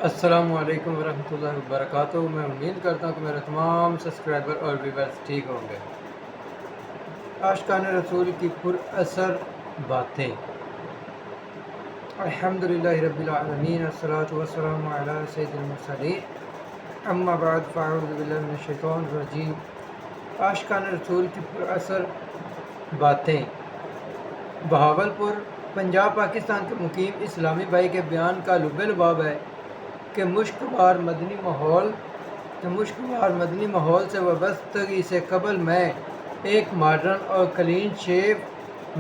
السلام علیکم ورحمۃ اللہ وبرکاتہ۔ میں امید کرتا ہوں کہ میرے تمام سبسکرائبر اور ویورز ٹھیک ہوں گے۔ عاشقان رسول کی پر اثر باتیں۔ الحمدللہ رب العالمین، والصلاة والسلام علی سید المرسلین، اما بعد فاعوذ باللہ من الشیطان الرجیم۔ عاشقان رسول کی پر اثر باتیں۔ بہاولپور، پنجاب، پاکستان کے مقیم اسلامی بھائی کے بیان کا لب لباب ہے کہ مشکوار مدنی ماحول سے وابستگی سے قبل میں ایک ماڈرن اور کلین شیو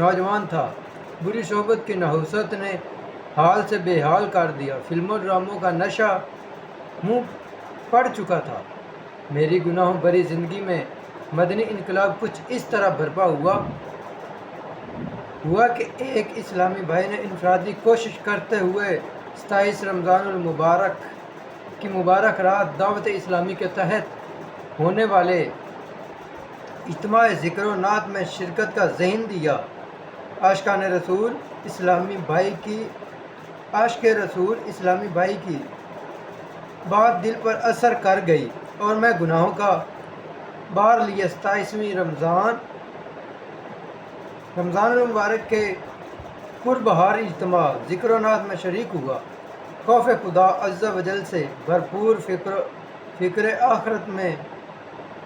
نوجوان تھا۔ بری صحبت کی نحوست نے حال سے بے حال کر دیا۔ فلموں ڈراموں کا نشہ منہ پڑ چکا تھا۔ میری گناہوں بھری زندگی میں مدنی انقلاب کچھ اس طرح برپا ہوا کہ ایک اسلامی بھائی نے انفرادی کوشش کرتے ہوئے 27 رمضان المبارک کی مبارک رات دعوت اسلامی کے تحت ہونے والے اجتماع ذکر و نعت میں شرکت کا ذہن دیا۔ عاشقان رسول اسلامی بھائی کی بات دل پر اثر کر گئی اور میں گناہوں کا بار لیے 27ویں رمضان المبارک کے پربہار اجتماع ذکر و نعت میں شریک ہوا۔ خوف خدا عز و جل سے بھرپور فکر آخرت میں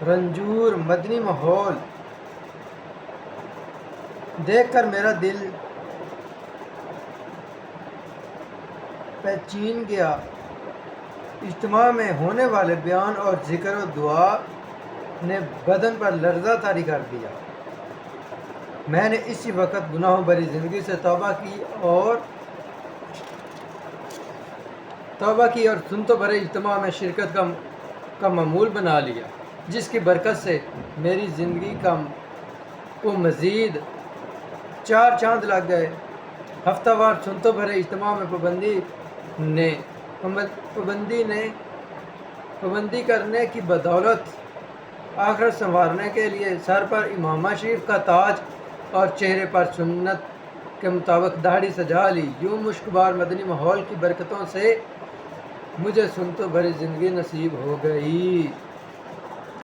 رنجور مدنی ماحول دیکھ کر میرا دل پیچین گیا۔ اجتماع میں ہونے والے بیان اور ذکر و دعا نے بدن پر لرزہ طاری کر دیا۔ میں نے اسی وقت گناہوں بھری زندگی سے توبہ کی اور سنتوں بھرے اجتماع میں شرکت کا معمول بنا لیا، جس کی برکت سے میری زندگی کو مزید 4 چاند لگ گئے۔ ہفتہ وار سنتوں بھرے اجتماع میں پابندی کرنے کی بدولت آخرت سنوارنے کے لیے سر پر امامہ شریف کا تاج اور چہرے پر سنت کے مطابق داڑھی سجا لی۔ یوں مشکبار مدنی ماحول کی برکتوں سے مجھے سنتوں بھری زندگی نصیب ہو گئی۔